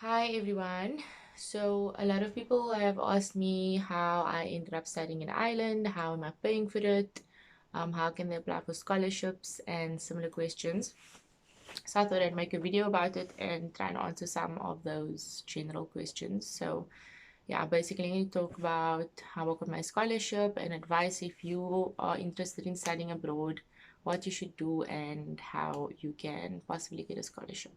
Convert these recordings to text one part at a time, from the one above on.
Hi everyone. So a lot of people have asked me how I ended up studying in Ireland, how am I paying for it, how can they apply for scholarships and similar questions. So I thought I'd make a video about it and try and answer some of those general questions. So yeah, basically talk about how I got my scholarship and advice if you are interested in studying abroad, what you should do and how you can possibly get a scholarship.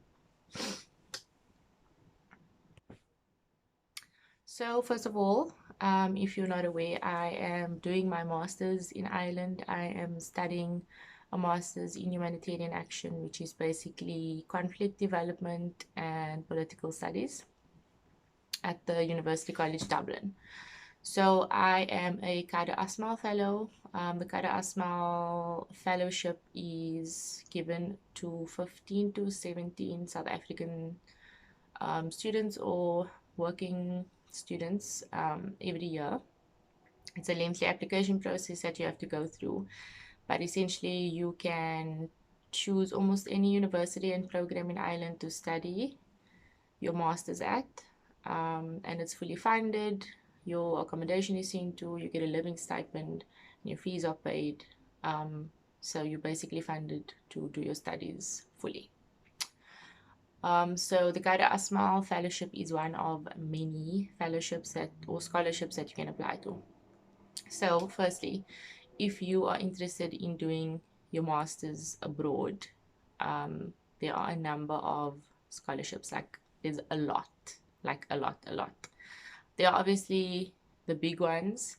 So first of all, if you're not aware, I am doing my master's in Ireland. I am studying a master's in humanitarian action, which is basically conflict development and political studies at the University College Dublin. So I am a Kada Asmal Fellow. The Kada Asmal Fellowship is given to 15 to 17 South African students or working students every year. It's a lengthy application process that you have to go through, but essentially you can choose almost any university and program in Ireland to study your master's at, and it's fully funded. Your accommodation is seen to, you get a living stipend, and your fees are paid. So you're basically funded to do your studies fully. So the Qaeda Asmal Fellowship is one of many fellowships that or scholarships that you can apply to. So firstly, if you are interested in doing your masters abroad, there are a number of scholarships. Like there's a lot, like a lot. There are obviously the big ones,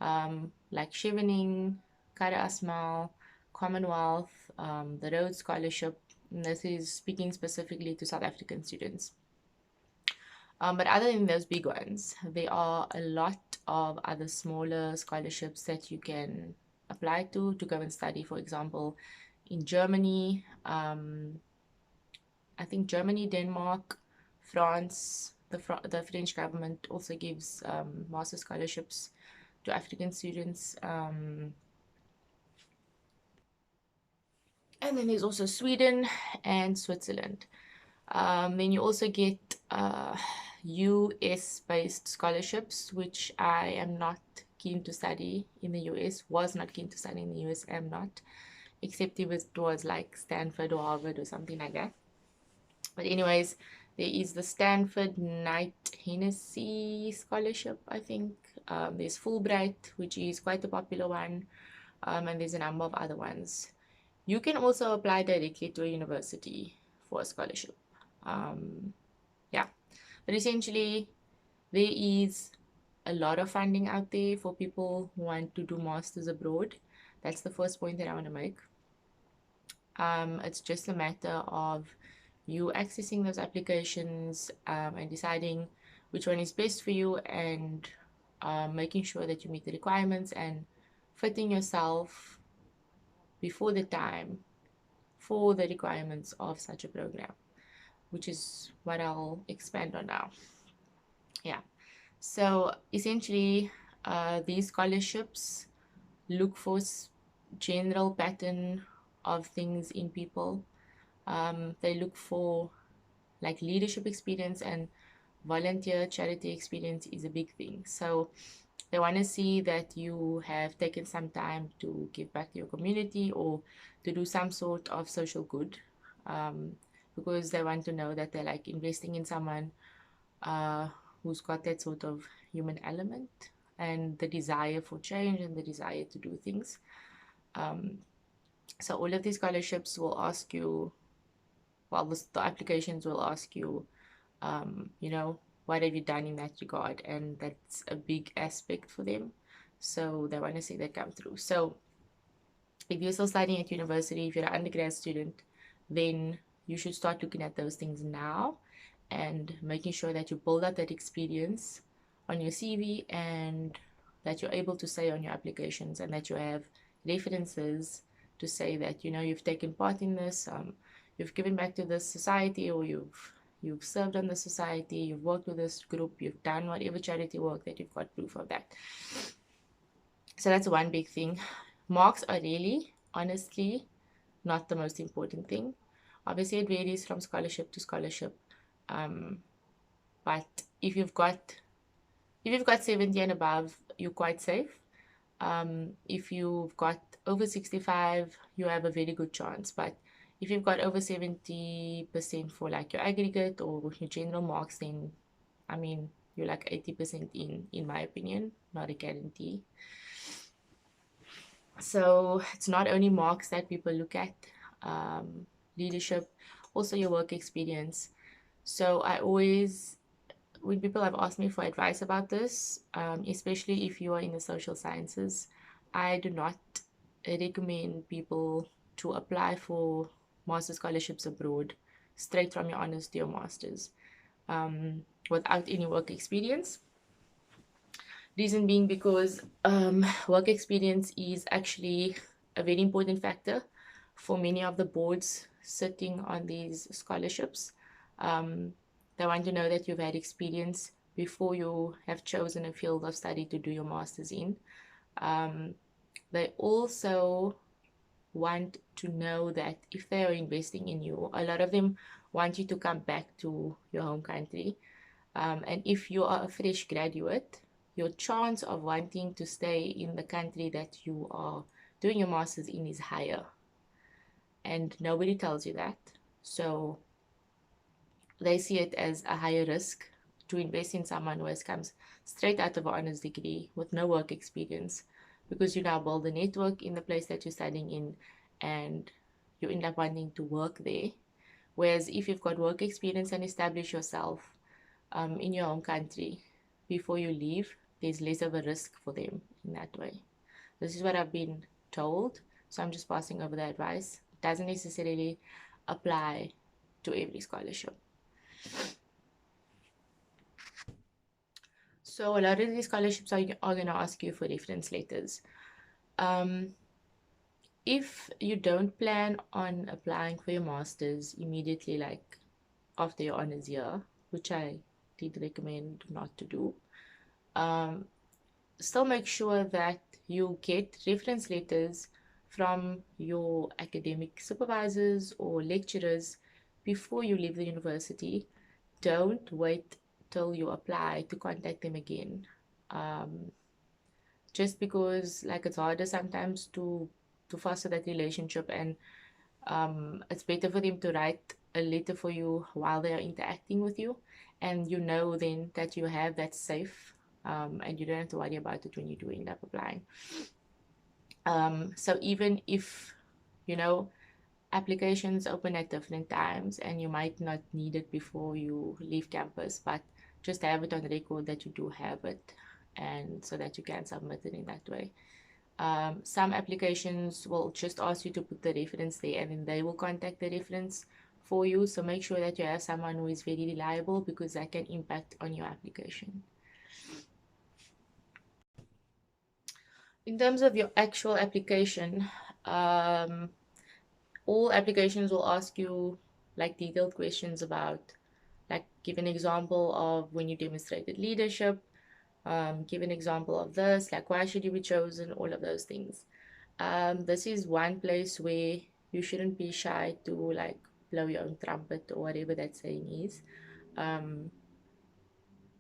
like Chevening, Qaeda Asmal, Commonwealth, the Rhodes Scholarship. And this is speaking specifically to South African students. But other than those big ones, there are a lot of other smaller scholarships that you can apply to go and study. For example, in Germany, I think Germany, Denmark, France, the French government also gives master scholarships to African students. And then there's also Sweden and Switzerland. Then you also get US based scholarships, which I am not keen to study in the US, was not keen to study in the US, am not, except if it was like Stanford or Harvard or something like that. But, anyways, there is the Stanford Knight Hennessy Scholarship, I think. There's Fulbright, which is quite a popular one, and there's a number of other ones. You can also apply directly to a university for a scholarship. Yeah, but essentially, there is a lot of funding out there for people who want to do masters abroad. That's the first point that I want to make. It's just a matter of you accessing those applications and deciding which one is best for you and making sure that you meet the requirements and fitting yourself before the time for the requirements of such a program, which is what I'll expand on now. Yeah. So essentially, these scholarships look for general pattern of things in people. They look for like leadership experience and volunteer charity experience is a big thing. So they want to see that you have taken some time to give back to your community or to do some sort of social good, because they want to know that they're like investing in someone uh, who's got that sort of human element and the desire for change and the desire to do things. So all of these scholarships will ask you, well, the applications will ask you, you know, what have you done in that regard? And that's a big aspect for them. So they want to see that come through. So if you're still studying at university, if you're an undergrad student, then you should start looking at those things now and making sure that you build up that experience on your CV and that you're able to say on your applications and that you have references to say that, you know, you've taken part in this, you've given back to this society, or you've served on the society, you've worked with this group, you've done whatever charity work that you've got proof of that. So that's one big thing. Marks are really, honestly, not the most important thing. Obviously, it varies from scholarship to scholarship. But if you've got 70 and above, you're quite safe. If you've got over 65, you have a very good chance. But if you've got over 70% for like your aggregate or your general marks, then I mean, you're like 80% in my opinion, not a guarantee. So it's not only marks that people look at, leadership, also your work experience. So I always, when people have asked me for advice about this, especially if you are in the social sciences, I do not recommend people to apply for master scholarships abroad straight from your honors to your masters, without any work experience. Reason being because work experience is actually a very important factor for many of the boards sitting on these scholarships. Um, they want to know that you've had experience before you have chosen a field of study to do your master's in. They also want to know that if they are investing in you, a lot of them want you to come back to your home country. And if you are a fresh graduate, your chance of wanting to stay in the country that you are doing your master's in is higher. And nobody tells you that. So they see it as a higher risk to invest in someone who has comes straight out of an honors degree with no work experience, because you now build a network in the place that you're studying in and you end up wanting to work there. Whereas if you've got work experience and establish yourself in your home country before you leave, there's less of a risk for them in that way. This is what I've been told, so I'm just passing over the advice. It doesn't necessarily apply to every scholarship. So a lot of these scholarships are going to ask you for reference letters. Um, if you don't plan on applying for your master's immediately, like after your honors year, which I did recommend not to do, still make sure that you get reference letters from your academic supervisors or lecturers before you leave the university. Don't wait till you apply to contact them again. Just because like it's harder sometimes to foster that relationship, and it's better for them to write a letter for you while they are interacting with you, and you know then that you have that safe, and you don't have to worry about it when you do end up applying. So even if you know applications open at different times and you might not need it before you leave campus, but just have it on record that you do have it, and so that you can submit it in that way. Some applications will just ask you to put the reference there and then they will contact the reference for you. So make sure that you have someone who is very reliable, because that can impact on your application. In terms of your actual application, all applications will ask you like detailed questions about, like, give an example of when you demonstrated leadership, give an example of this, like why should you be chosen, all of those things. This is one place where you shouldn't be shy to like blow your own trumpet or whatever that saying is.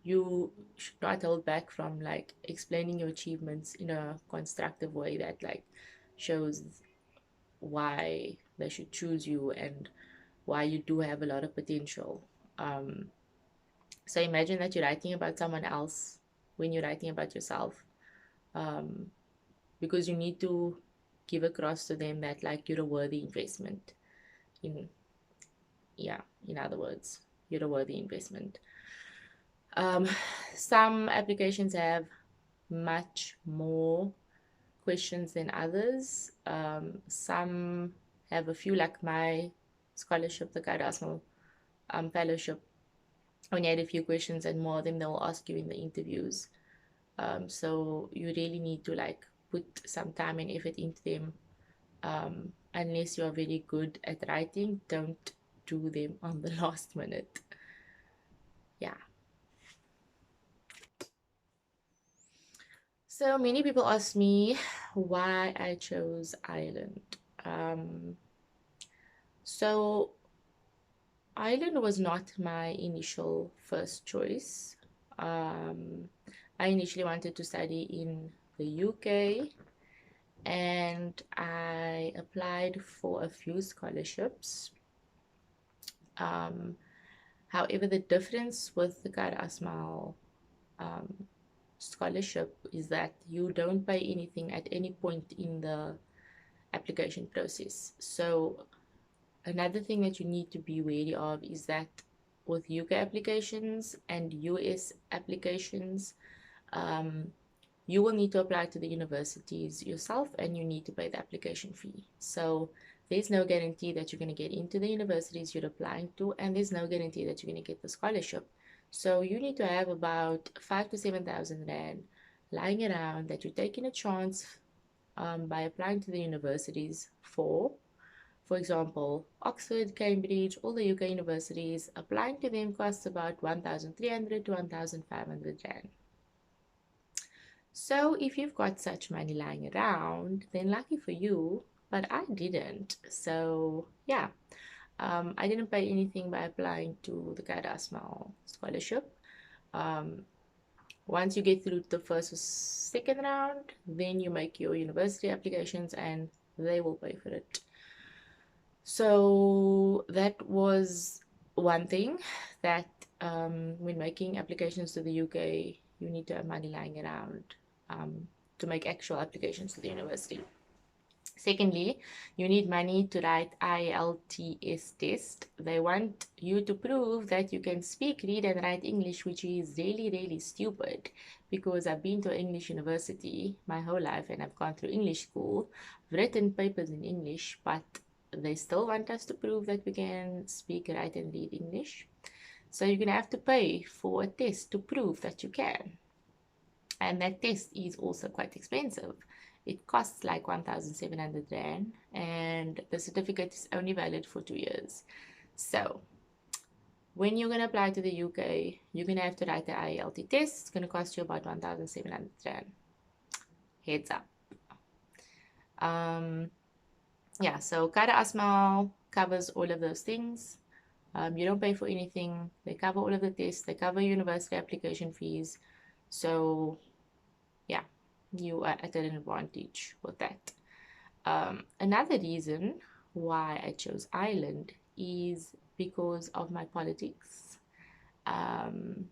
You should not hold back from like explaining your achievements in a constructive way that like shows why they should choose you and why you do have a lot of potential. So imagine that you're writing about someone else when you're writing about yourself, because you need to give across to them that like you're a worthy investment. In Yeah, in other words, you're a worthy investment. Um, some applications have much more questions than others. Some have a few, like my scholarship, the Erasmus fellowship, only had a few questions, and more of them they will ask you in the interviews. So you really need to like put some time and effort into them. Unless you're very good at writing, don't do them on the last minute. Yeah. So many people ask me why I chose Ireland. So Ireland was not my initial first choice. Um, I initially wanted to study in the UK, and I applied for a few scholarships. Um, However, the difference with the Cara Asmal scholarship is that you don't pay anything at any point in the application process. So another thing that you need to be wary of is that with UK applications and US applications, um, you will need to apply to the universities yourself and you need to pay the application fee. So there's no guarantee that you're going to get into the universities you're applying to, and there's no guarantee that you're going to get the scholarship. So you need to have about 5 to 7,000 rand lying around that you're taking a chance by applying to the universities for. For example, Oxford, Cambridge, all the UK universities, applying to them costs about 1,300 to 1,500 rand. So if you've got such money lying around, then lucky for you, but I didn't. So yeah, I didn't pay anything by applying to the Guide Asmal scholarship. Um, Once you get through the first or second round, then you make your university applications and they will pay for it. So that was one thing that when making applications to the UK, you need to have money lying around to make actual applications to the university. Secondly, you need money to write IELTS test. They want you to prove that you can speak, read, and write English, which is really, really stupid because I've been to English university my whole life and I've gone through English school, written papers in English, but they still want us to prove that we can speak, write, and read English. So you're going to have to pay for a test to prove that you can. And that test is also quite expensive. It costs like 1,700 rand, and the certificate is only valid for 2 years. So when you're going to apply to the UK, you're going to have to write the IELTS test. It's going to cost you about 1,700 rand. Heads up. Yeah, so Cara Asmal covers all of those things. You don't pay for anything. They cover all of the tests. They cover university application fees. So yeah, you are at an advantage with that. Another reason why I chose Ireland is because of my politics. Ireland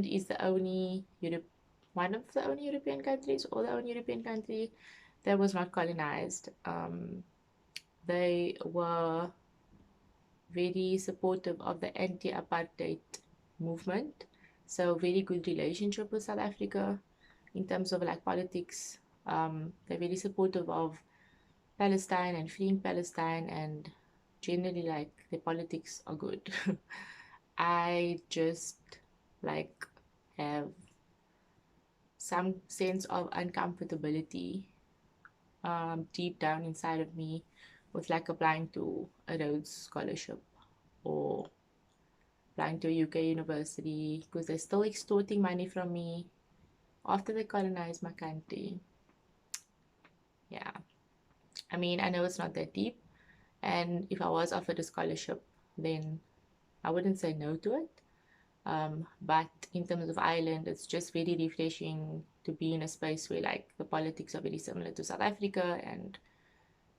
is the only one of the only European countries, or the only European country that was not colonized. They were very supportive of the anti-apartheid movement, so very good relationship with South Africa in terms of like politics. They're very supportive of Palestine and freeing Palestine, and generally like the politics are good. I just like have some sense of uncomfortability deep down inside of me with like applying to a Rhodes scholarship or applying to a UK university because they're still extorting money from me after they colonized my country. Yeah, I mean, I know it's not that deep, and if I was offered a scholarship, then I wouldn't say no to it. But in terms of Ireland, it's just very refreshing to be in a space where like the politics are very similar to South Africa, and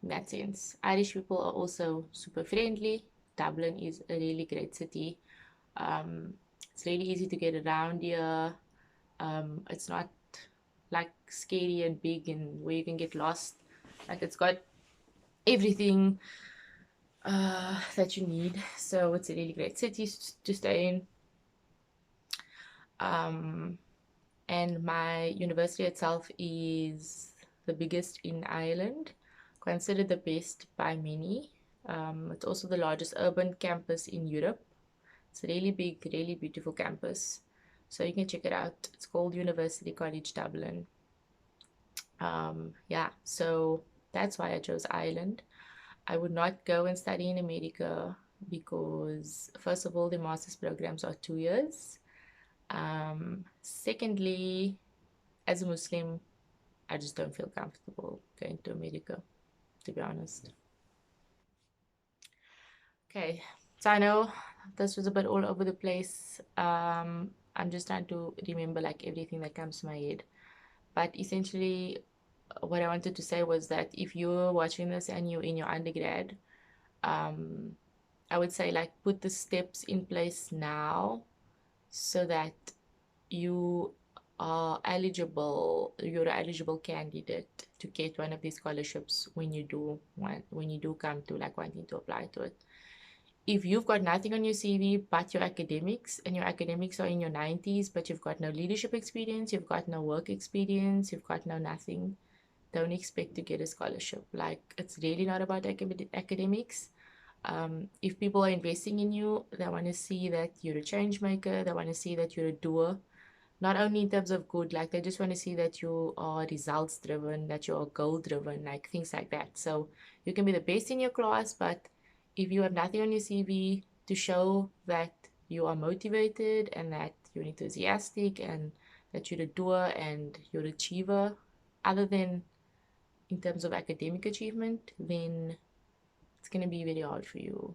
in that sense, Irish people are also super friendly. Dublin is a really great city. It's really easy to get around here. It's not like scary and big and where you can get lost. Like it's got everything that you need. So it's a really great city to stay in. And my university itself is the biggest in Ireland, considered the best by many. It's also the largest urban campus in Europe. It's a really big, really beautiful campus. So you can check it out. It's called University College Dublin. Yeah, so that's why I chose Ireland. I would not go and study in America because, first of all, the master's programs are 2 years. Secondly, as a Muslim, I just don't feel comfortable going to America, to be honest. Okay, so I know this was a bit all over the place. I'm just trying to remember like everything that comes to my head. But essentially, what I wanted to say was that if you're watching this and you're in your undergrad, um, I would say like put the steps in place now so that you you're an eligible candidate to get one of these scholarships when you do come to like wanting to apply to it. If you've got nothing on your CV but your academics, and your academics are in your 90s, but you've got no leadership experience, you've got no work experience, you've got no nothing, don't expect to get a scholarship. Like, it's really not about academics. If people are investing in you, they want to see that you're a change maker, they want to see that you're a doer, not only in terms of good, like they just want to see that you are results driven, that you are goal driven, like things like that. So you can be the best in your class, but if you have nothing on your CV to show that you are motivated and that you're enthusiastic and that you're a doer and you're an achiever, other than in terms of academic achievement, then it's going to be very hard for you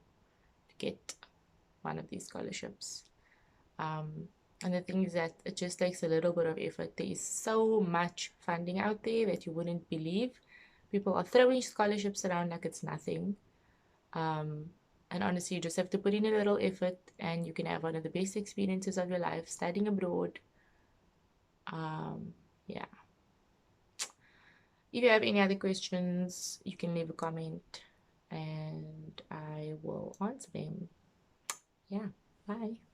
to get one of these scholarships. Um, and the thing is that it just takes a little bit of effort. There is so much funding out there that you wouldn't believe. People are throwing scholarships around like it's nothing. Um, and honestly, you just have to put in a little effort and you can have one of the best experiences of your life studying abroad. Yeah. If you have any other questions, you can leave a comment and I will answer them. Yeah. Bye.